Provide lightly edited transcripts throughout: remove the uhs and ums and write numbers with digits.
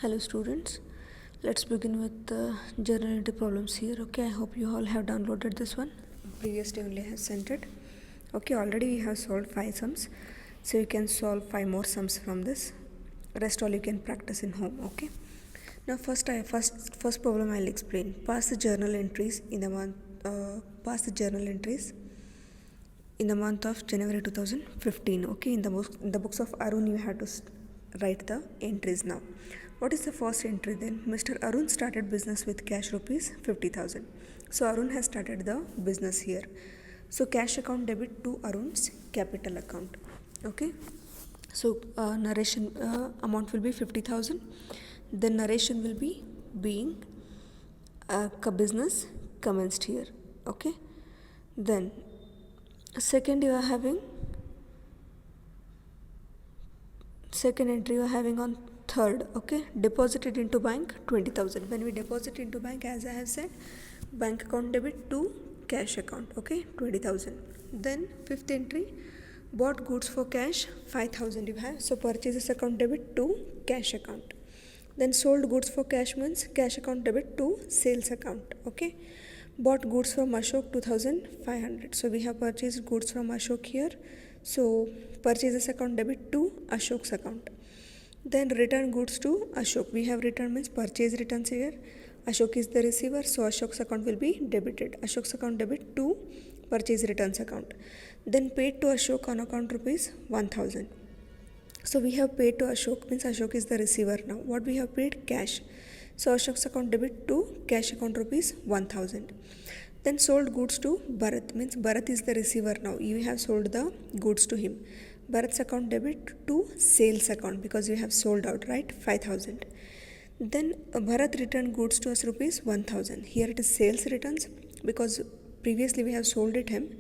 Hello students, let's begin with the journal entry problems here. Okay, I hope you all have downloaded this one. Previously only I have sent it. Okay, already we have solved 5 sums, so you can solve 5 more sums from this. Rest all you can practice in home. Okay, now first problem I'll explain. Pass the journal entries in the month of January 2015. Okay, in the books of Arun you have to write the entries now. What is the first entry then? Mr. Arun started business with cash rupees 50,000. So Arun has started the business here. So cash account debit to Arun's capital account. Okay. So narration amount will be 50,000. Then narration will be being business commenced here. Okay. Then second entry you are having on third. Okay, deposited into bank 20,000. When we deposit into bank, as I have said, bank account debit to cash account. Okay, 20,000. Then fifth entry, bought goods for cash 5,000 you have. So purchases account debit to cash account. Then sold goods for cash means cash account debit to sales account. Okay, bought goods from Ashok 2,500. So we have purchased goods from Ashok here. So purchases account debit to Ashok's account. Then return goods to Ashok. We have return means purchase returns here. Ashok is the receiver, so Ashok's account will be debited. Ashok's account debit to purchase returns account. Then paid to Ashok on account rupees 1,000. So we have paid to Ashok means Ashok is the receiver now. What we have paid? Cash. So Ashok's account debit to cash account rupees 1,000. Then sold goods to Bharat means Bharat is the receiver now. You have sold the goods to him. Bharat's account debit to sales account because you have sold out, right? 5,000. Then Bharat returned goods to us rupees 1,000. Here it is sales returns because previously we have sold it him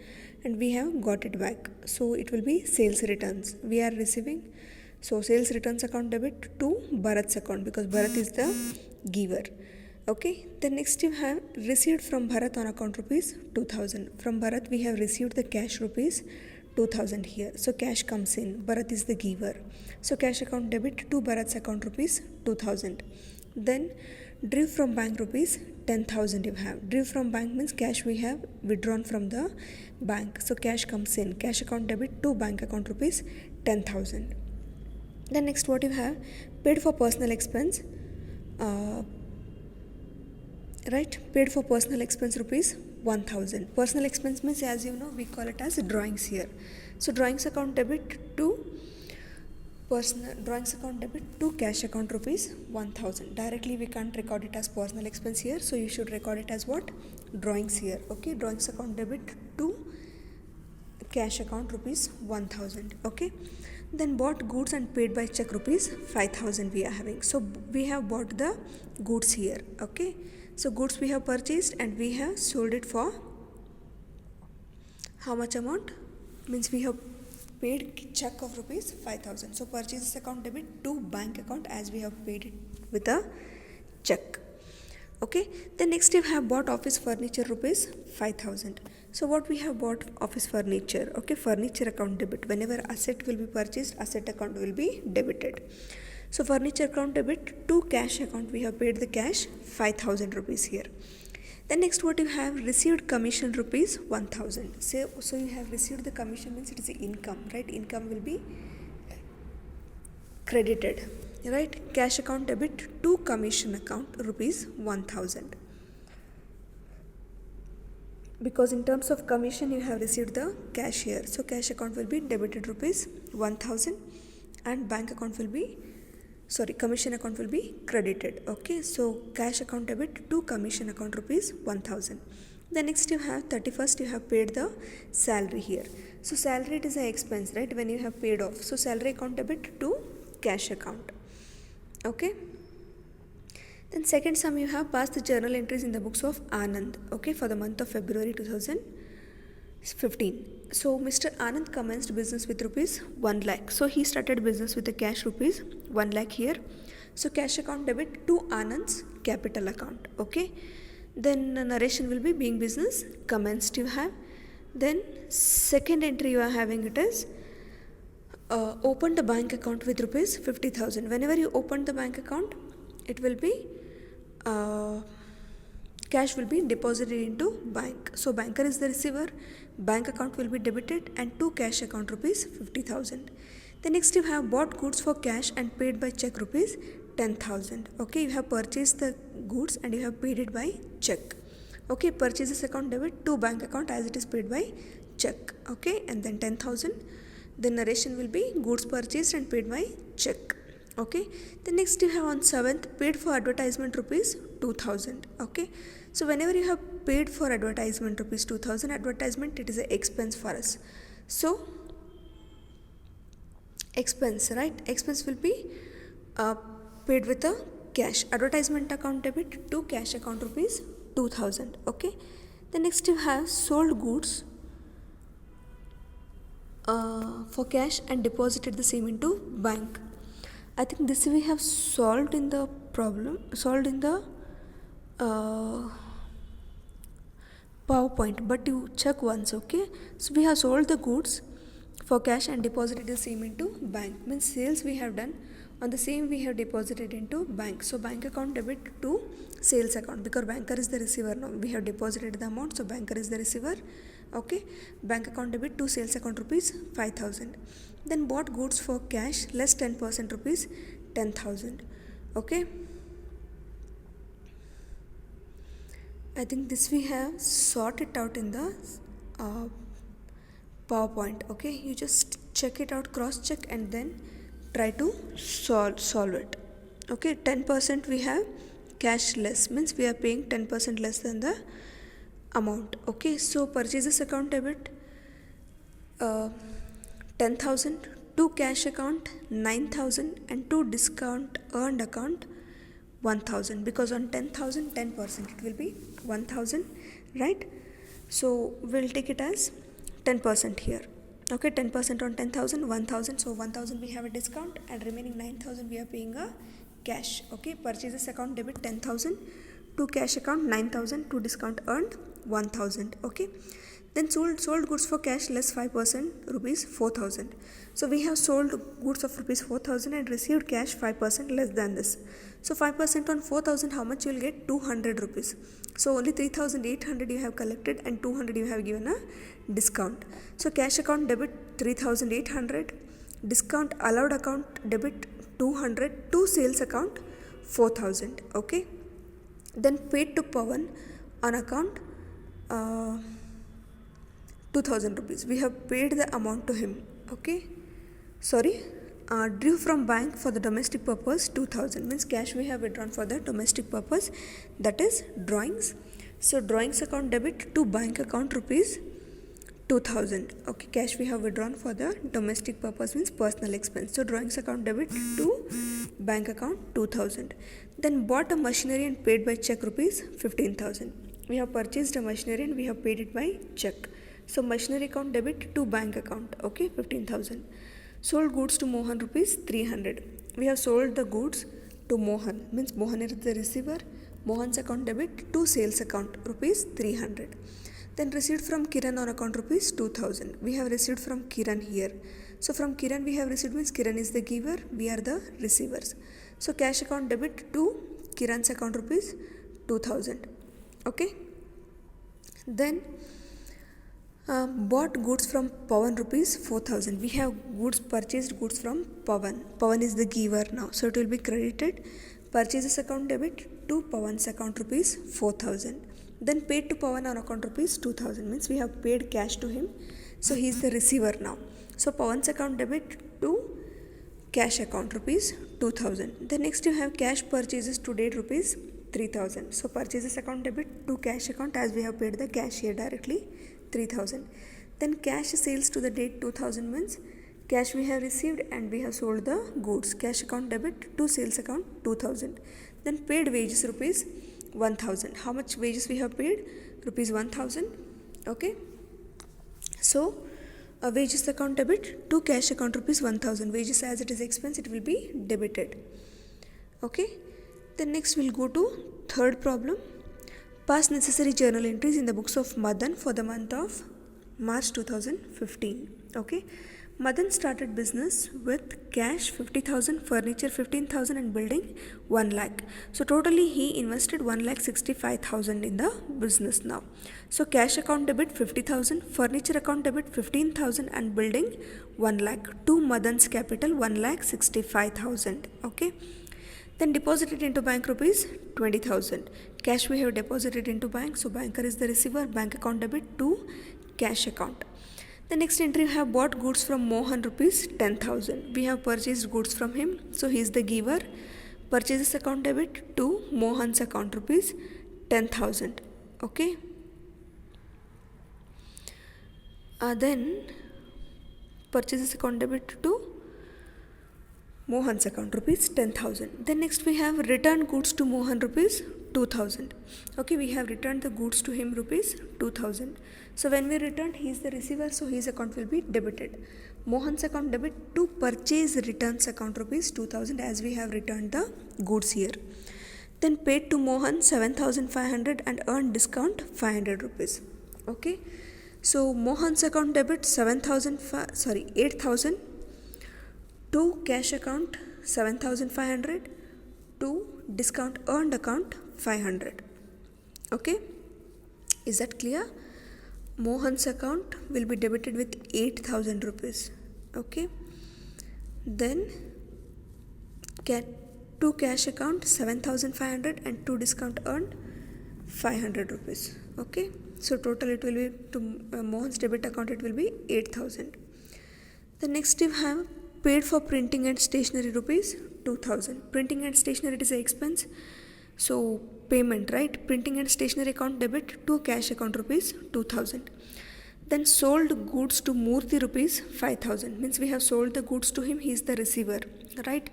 and we have got it back. So it will be sales returns. We are receiving. So sales returns account debit to Bharat's account because Bharat is the giver. Okay, then next you have received from Bharat on account rupees 2,000. From Bharat we have received the cash rupees 2,000 here. So cash comes in. Bharat is the giver. So cash account debit to Bharat's account rupees 2,000. Then drew from bank rupees 10,000 you have. Drew from bank means cash we have withdrawn from the bank. So cash comes in. Cash account debit to bank account rupees 10,000. Then next what you have? Paid for personal expense. Right, paid for personal expense rupees 1,000. Personal expense means, as you know, we call it as drawings here. So drawings account debit to cash account rupees 1,000. Directly we can't record it as personal expense here, so you should record it as what? Drawings here. Okay, drawings account debit to cash account rupees 1,000. Okay, then bought goods and paid by check rupees 5,000 we are having. So we have bought the goods here. Okay, so goods we have purchased and we have sold it for how much amount? Means we have paid check of rupees 5,000. So purchases account debit to bank account as we have paid it with a check. Okay, then next we have bought office furniture rupees 5,000. So what we have bought? Office furniture. Okay, furniture account debit. Whenever asset will be purchased, asset account will be debited. So furniture account debit to cash account. We have paid the cash 5,000 rupees here. Then next what you have? Received commission rupees 1,000. So you have received the commission means it is income, right? Income will be credited, right? Cash account debit to commission account rupees 1,000. Because in terms of commission you have received the cash here. So cash account will be debited rupees 1,000 and bank account will be commission account will be credited. Okay, so cash account debit to commission account rupees 1,000. Then next you have 31st you have paid the salary here. So salary it is an expense, right? When you have paid off. So salary account debit to cash account. Okay. Then second sum you have passed the journal entries in the books of Anand. Okay, for the month of February 2015. So Mr. Anand commenced business with rupees 1 lakh. So he started business with the cash rupees 1 lakh here. So cash account debit to Anand's capital account. Okay. Then narration will be being business commenced you have. Then second entry you are having it as open the bank account with rupees 50,000. Whenever you open the bank account, it will be cash will be deposited into bank. So banker is the receiver, bank account will be debited, and to cash account rupees 50,000. The next you have bought goods for cash and paid by check rupees 10,000. Okay, you have purchased the goods and you have paid it by check. Okay, purchases account debit to bank account as it is paid by check. Okay, and then 10,000. The narration will be goods purchased and paid by check. Okay, the next you have on 7th paid for advertisement rupees 2,000. Okay, so whenever you have paid for advertisement rupees 2,000, advertisement it is an expense for us. So expense, right? Expense will be paid with a cash. Advertisement account debit to cash account rupees 2,000. Okay, the next you have sold goods for cash and deposited the same into bank. I think this we have solved in the problem, solved in the PowerPoint, but you check once. Okay, so we have sold the goods for cash and deposited the same into bank, means sales we have done, on the same we have deposited into bank. So bank account debit to sales account, because banker is the receiver now, we have deposited the amount, so banker is the receiver. Okay, bank account debit to sales account rupees 5,000. Then bought goods for cash less 10% rupees 10,000. Okay, I think this we have sorted out in the PowerPoint. Okay, you just check it out, cross check, and then try to solve it. Okay, 10% we have cash less, means we are paying 10% less than the amount. Okay, so purchases account debit 10,000, to cash account 9,000, and to discount earned account 1,000, because on 10,000 10% it will be 1,000, right? So we'll take it as 10% here. Okay, 10% on 10,000, 1,000, so 1,000 we have a discount, and remaining 9,000 we are paying a cash. Okay, purchases account debit 10,000, to cash account 9,000, to discount earned 1,000. Okay, then sold goods for cash less 5% rupees 4,000. So we have sold goods of rupees 4,000 and received cash 5% less than this. So 5% on 4,000, how much you will get? 200 rupees. So only 3,800 you have collected and 200 you have given a discount. So cash account debit 3,800, discount allowed account debit 200, to sales account 4,000. Okay, then paid to Pawan on account 2,000 rupees. We have paid the amount to him. Okay, sorry, drew from bank for the domestic purpose 2,000, means cash we have withdrawn for the domestic purpose, that is drawings. So drawings account debit to bank account rupees 2,000. Okay, cash we have withdrawn for the domestic purpose, means personal expense. So drawings account debit to bank account 2,000. Then bought a machinery and paid by check rupees 15,000. We have purchased a machinery and we have paid it by check. So machinery account debit to bank account. Okay, 15,000. Sold goods to Mohan rupees 300. We have sold the goods to Mohan, means Mohan is the receiver. Mohan's account debit to sales account rupees 300. Then received from Kiran on account rupees 2,000. We have received from Kiran here. So from Kiran we have received, means Kiran is the giver, we are the receivers. So cash account debit to Kiran's account rupees 2,000. Okay, then bought goods from Pawan rupees 4,000. We have purchased goods from Pawan. Pawan is the giver now, so it will be credited. Purchases account debit to Pawan's account rupees 4,000. Then paid to Pawan on account rupees 2,000, means we have paid cash to him, so he is the receiver now. So Pawan's account debit to cash account rupees 2,000. Then next you have cash purchases to date rupees 3,000. So purchases account debit to cash account, as we have paid the cash here directly, 3,000. Then cash sales to the date 2,000, means cash we have received and we have sold the goods. Cash account debit to sales account 2,000. Then paid wages rupees 1,000. How much wages we have paid? Rupees 1,000. Okay, so wages account debit to cash account rupees 1,000. Wages, as it is expense, it will be debited. Okay, then next we'll go to third problem. Past necessary journal entries in the books of Madan for the month of March 2015. Okay, Madan started business with cash 50,000, furniture 15,000 and building 1 lakh. So totally he invested 1,65,000 in the business now. So cash account debit 50,000, furniture account debit 15,000 and building 1 lakh. To Madan's capital 1,65,000. Okay. Then deposited into bank rupees 20,000. Cash we have deposited into bank. So banker is the receiver. Bank account debit to cash account. The next entry we have bought goods from Mohan rupees 10,000. We have purchased goods from him. So he is the giver. Purchases account debit to Mohan's account rupees 10,000. Okay. Then purchases account debit to Mohan's account rupees 10,000. Then next we have returned goods to Mohan rupees 2,000. Okay, we have returned the goods to him rupees 2,000. So when we returned, he is the receiver, so his account will be debited. Mohan's account debit to purchase returns account rupees 2,000 as we have returned the goods here. Then paid to Mohan 7,500 and earned discount 500 rupees. Okay, so Mohan's account debit 8,000 to cash account 7,500 to discount earned account 500. Okay, is that clear? Mohan's account will be debited with 8,000 rupees. Okay, then to cash account 7,500 and to discount earned 500 rupees. Okay, so total it will be to Mohan's debit account, it will be 8,000. The next you have paid for printing and stationery rupees 2,000. Printing and stationery is an expense, so payment, right? Printing and stationery account debit to cash account rupees 2,000. Then sold goods to Murthy rupees 5,000. Means we have sold the goods to him, he is the receiver, right?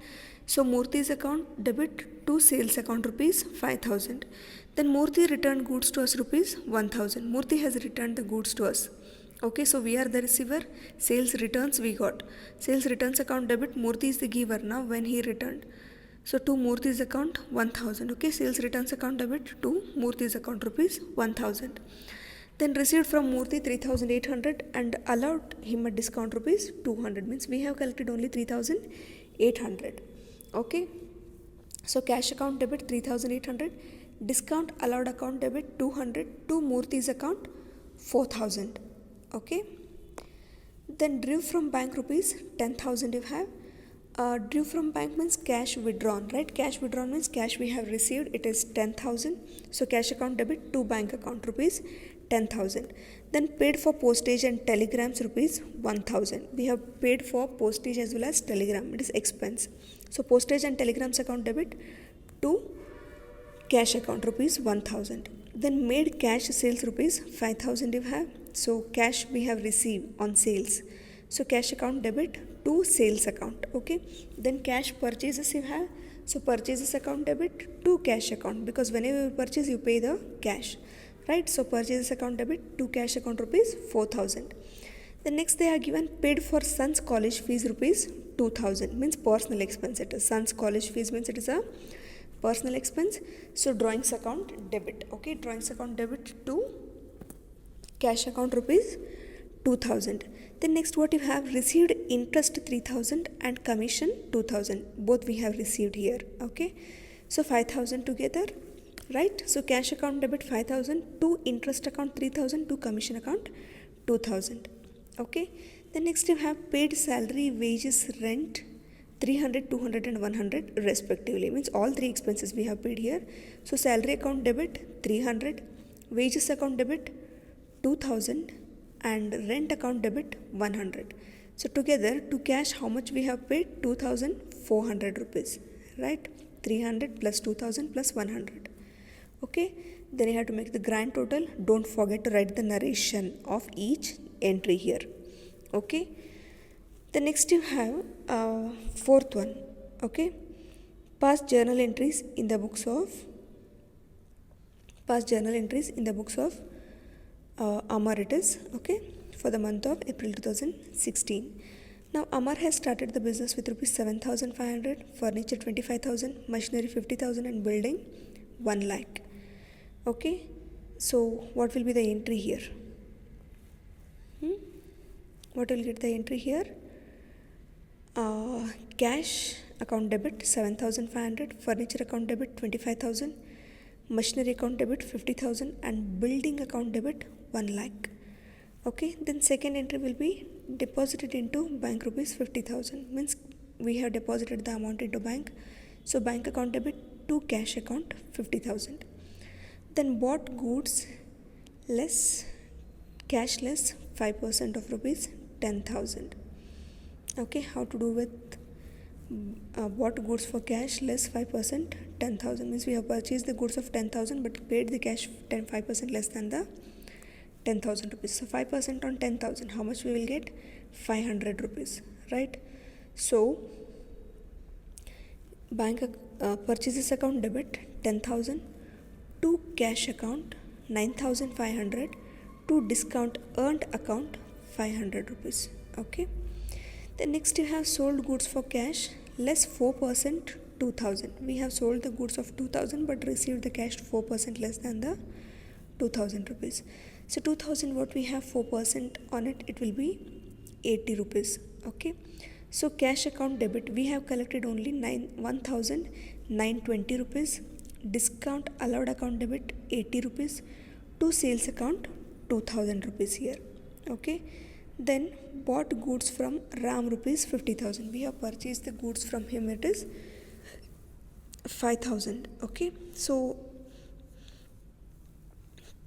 So Murthy's account debit to sales account rupees 5,000. Then Murthy returned goods to us rupees 1,000. Murthy has returned the goods to us. Okay, so we are the receiver. Sales returns we got. Sales returns account debit. Murthy is the giver now when he returned. So to Murthy's account 1,000. Okay, sales returns account debit to Murthy's account rupees 1,000. Then received from Murthy 3,800 and allowed him a discount rupees 200. Means we have collected only 3,800. Okay, so cash account debit 3,800. Discount allowed account debit 200 to Murthy's account 4,000. Okay, then drew from bank rupees 10,000 you have. Drew from bank means cash withdrawn, right? Cash withdrawn means cash we have received, it is 10,000. So cash account debit to bank account rupees 10,000. Then paid for postage and telegrams rupees 1,000. We have paid for postage as well as telegram, it is expense. So postage and telegrams account debit to cash account rupees 1,000. Then made cash sales rupees 5,000 you have. So cash we have received on sales, so cash account debit to sales account. Okay, then cash purchases you have, so purchases account debit to cash account, because whenever you purchase you pay the cash, right? So purchases account debit to cash account rupees 4,000. The next they are given paid for son's college fees rupees 2,000. Means personal expense, it is son's college fees means it is a personal expense. So drawings account debit. Okay, drawings account debit to cash account rupees 2,000. Then next what you have received interest 3,000 and commission 2,000. Both we have received here. Okay, so 5,000 together, right? So cash account debit 5,000 to interest account 3,000 to commission account 2,000. Okay, then next you have paid salary, wages, rent 300, 200 and 100 respectively. Means all three expenses we have paid here. So salary account debit 300, wages account debit 2,000 and rent account debit 100. So together to cash how much we have paid? 2,400 rupees, right? 300 plus 2,000 plus 100. Okay, then you have to make the grand total. Don't forget to write the narration of each entry here. Okay, the next you have fourth one. Okay, past journal entries in the books of Amar it is. Okay, for the month of April 2016. Now Amar has started the business with rupees 7,500, furniture 25,000, machinery 50,000 and building 1 lakh. Okay, so what will be the entry here? What will get the entry here? Cash account debit 7,500, furniture account debit 25,000, machinery account debit 50,000, and building account debit 1 lakh. Okay, then second entry will be deposited into bank rupees 50,000, means we have deposited the amount into bank. So bank account debit to cash account 50,000. Then bought goods less cash less 5% of rupees 10,000. Okay, how to do with bought goods for cash less 5%, 10,000 means we have purchased the goods of 10,000 but paid the cash 5% less than the 10,000 rupees. So 5% on 10,000, how much we will get? 500 rupees, right? So bank purchases account debit 10,000, to cash account 9,500, to discount earned account 500 rupees. Okay, then next you have sold goods for cash less 4%, 2,000. We have sold the goods of 2,000 but received the cash 4% less than the 2,000 rupees. So 2,000, what we have 4% on it, it will be 80 rupees. Okay, so cash account debit we have collected only 1,920 rupees, discount allowed account debit 80 rupees, to sales account 2,000 rupees here. Okay, then bought goods from Ram rupees 50,000. We have purchased the goods from him, it is 5,000. Okay, so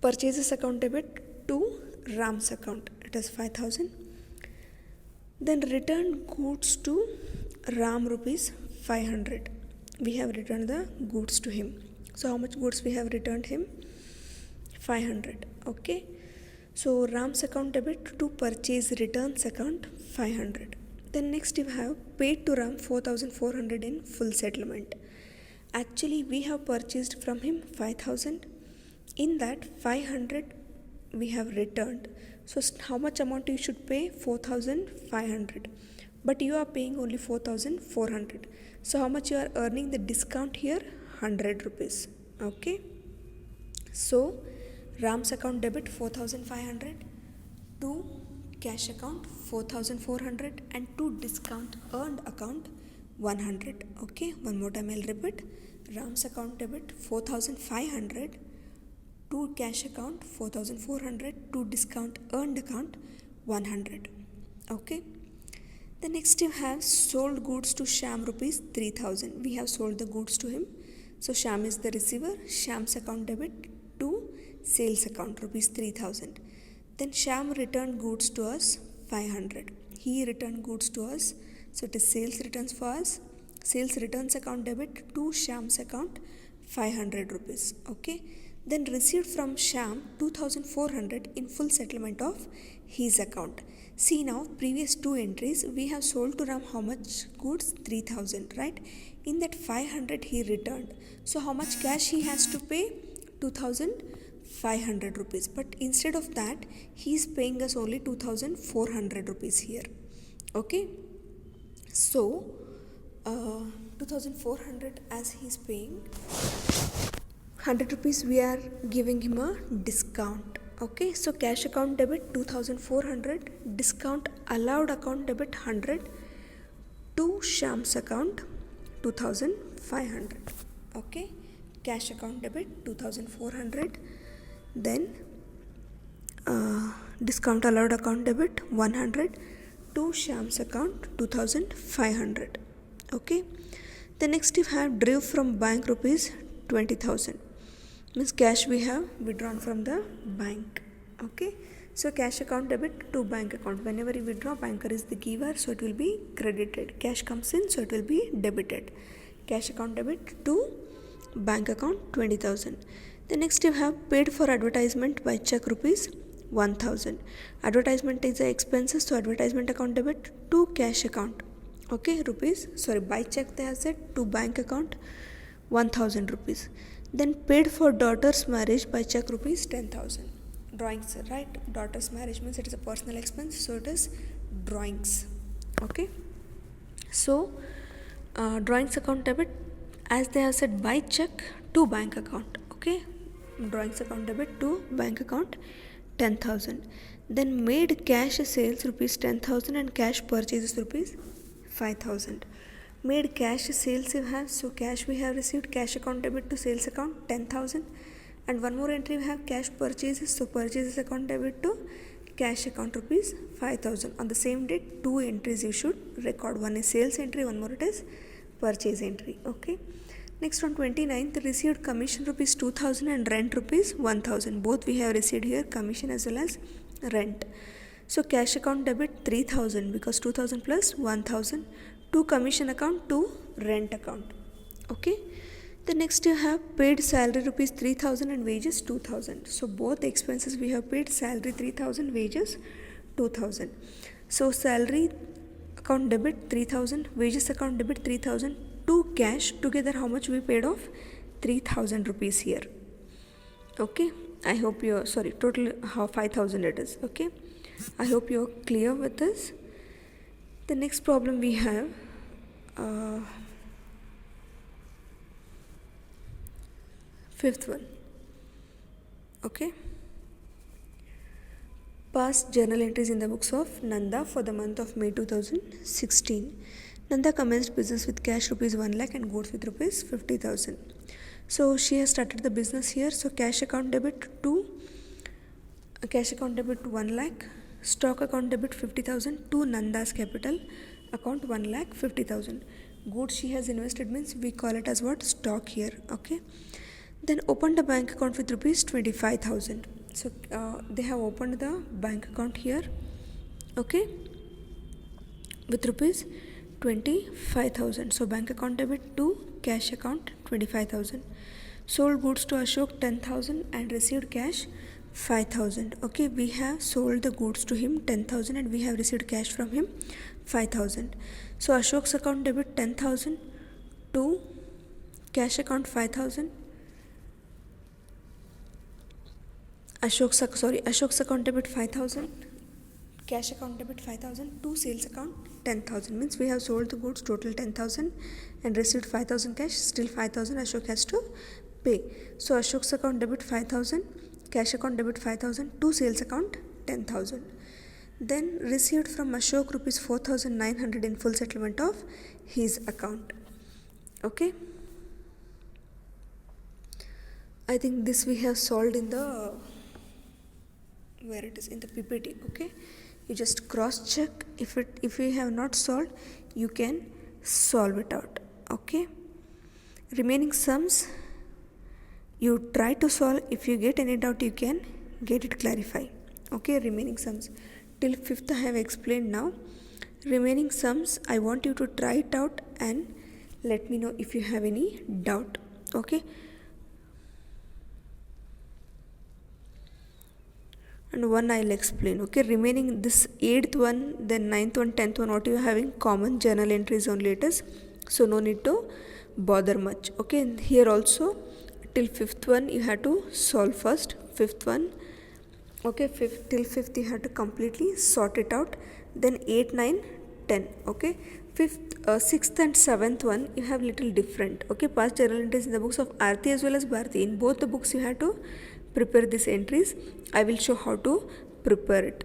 purchases account debit to Ram's account, it is 5,000. Then returned goods to Ram rupees 500. We have returned the goods to him. So how much goods we have returned him? 500. Okay, so Ram's account debit to purchase returns account 500. Then next you have paid to Ram 4,400 in full settlement. Actually we have purchased from him 5,000. In that 500 we have returned. So how much amount you should pay? 4,500. But you are paying only 4,400. So how much you are earning the discount here? 100 rupees. Okay, so Ram's account debit 4,500, to cash account 4,400, and to discount earned account 100. Okay, one more time I'll repeat. Ram's account debit 4,500, to cash account 4,400, to discount earned account 100. Okay, the next you have sold goods to Sham rupees 3,000. We have sold the goods to him. So Sham is the receiver. Sham's account debit to sales account rupees 3,000. Then Sham returned goods to us 500. He returned goods to us, so it is sales returns for us. Sales returns account debit to Sham's account 500 rupees. Okay, then received from Sham 2,400 in full settlement of his account. See now, previous two entries we have sold to Ram how much goods? 3,000, right? In that 500 he returned. So how much cash he has to pay? 2,500 rupees. But instead of that he is paying us only 2,400 rupees here. Okay, so 2,400 as he is paying, 100 rupees we are giving him a discount. Okay, so cash account debit 2,400, discount allowed account debit 100, to Sham's account 2,500. Okay, cash account debit 2,400, then discount allowed account debit 100, to Sham's account 2,500. Okay, the next you have drew from bank rupees 20,000, means cash we have withdrawn from the bank. Okay, so cash account debit to bank account. Whenever you withdraw, banker is the giver, so it will be credited. Cash comes in, so it will be debited. Cash account debit to bank account 20,000. The next you have paid for advertisement by check rupees 1,000. Advertisement is the expenses, so advertisement account debit to cash account. Okay, by check they have said, to bank account 1,000 rupees. Then paid for daughter's marriage by check rupees 10,000. Drawings, right? Daughter's marriage means it is a personal expense, so it is drawings. Okay, so drawings account debit, as they have said, by check to bank account. Okay, drawings account debit to bank account 10,000. Then made cash sales rupees 10,000 and cash purchases rupees 5,000. Made cash sales you have, so cash we have received, cash account debit to sales account 10,000, and one more entry we have cash purchases, so purchases account debit to cash account rupees 5,000. On the same date, two entries you should record, one is sales entry, one more it is purchase entry. Okay, next on 29th, received commission rupees 2,000 and rent rupees 1,000. Both we have received here, commission as well as rent. So cash account debit 3,000 because 2,000 plus 1,000 to commission account to rent account. Okay, the next you have paid salary rupees 3,000 and wages 2,000. So both expenses we have paid, salary 3,000, wages 2,000. So salary account debit 3,000, wages account debit 3,000 to cash, together how much we paid off? 3,000 rupees here. Okay, I hope you're total how 5,000 it is. Okay, I hope you're clear with this. The next problem we have fifth one. Okay, past journal entries in the books of Nanda for the month of May 2016. Nanda commenced business with cash rupees 1 lakh and goods with rupees 50,000. So she has started the business here. So cash account debit 1 lakh, stock account debit 50,000 to Nanda's capital account 1 lakh 50,000. Goods she has invested means we call it as what? Stock here. Okay, then opened a bank account with rupees 25,000. So they have opened the bank account here. Okay, with rupees 25,000. So bank account debit to cash account 25,000. Sold goods to Ashok 10,000 and received cash 5,000. Okay, we have sold the goods to him 10,000 and we have received cash from him 5,000. So Ashok's account debit 10,000 to cash account 5,000. Ashok's account debit 5,000, cash account debit 5,000 to sales account 10,000. Means we have sold the goods total 10,000 and received 5,000 cash. Still 5,000 Ashok has to pay. So Ashok's account debit 5,000, cash account debit 5,000 to sales account 10,000. Then received from Ashok rupees 4,900 in full settlement of his account. Okay, I think this we have solved in the where it is in the PPT. Okay, you just cross check. If you have not solved, you can solve it out. Okay, remaining sums you try to solve. If you get any doubt, you can get it clarified. Okay, remaining sums till 5th I have explained. Now remaining sums I want you to try it out and let me know if you have any doubt. Okay, and one I'll explain. Okay, remaining this 8th one, then 9th one, 10th one, what you are having common journal entries only it is, so no need to bother much. Okay, and here also till 5th one you have to solve first. 5th one, okay, till 5th you have to completely sort it out. Then 8, 9, 10. Okay, 5th, 6th and 7th one you have little different. Okay, past journal entries in the books of Aarti as well as Bharti. In both the books you have to prepare these entries. I will show how to prepare it.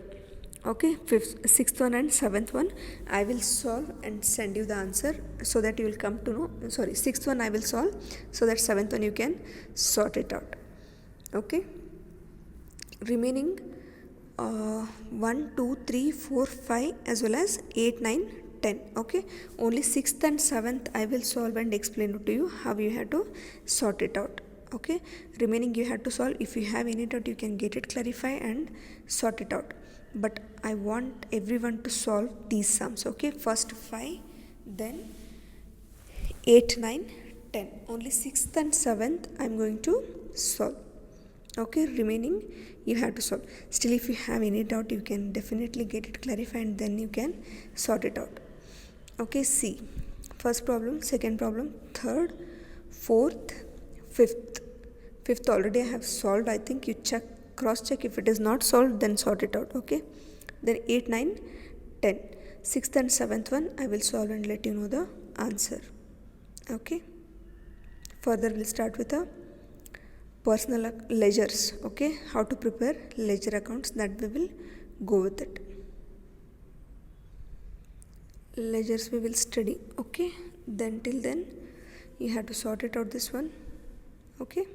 Okay, 5th, 6th one and 7th one I will solve and send you the answer so that you will come to know. 6th one I will solve so that 7th one you can sort it out. Okay, remaining 1, 2, 3, 4, 5 as well as 8, 9, 10. Okay, only 6th and 7th I will solve and explain to you how you have to sort it out. Okay, remaining you have to solve. If you have any doubt, you can get it clarified and sort it out. But I want everyone to solve these sums. Okay, first 5, then 8, 9, 10. Only 6th and 7th I am going to solve. Okay, remaining you have to solve. Still, if you have any doubt, you can definitely get it clarified and then you can sort it out. Okay, see, first problem, second problem, third, fourth, fifth. Fifth already I have solved. I think you cross check. If it is not solved, then sort it out. Okay, then 8, 9, 10. 6th and 7th one I will solve and let you know the answer. Okay, further we'll start with a personal ledgers. Okay, how to prepare ledger accounts, that we will go with it. ledgers we will study. Okay, then till then you have to sort it out this one. Okay.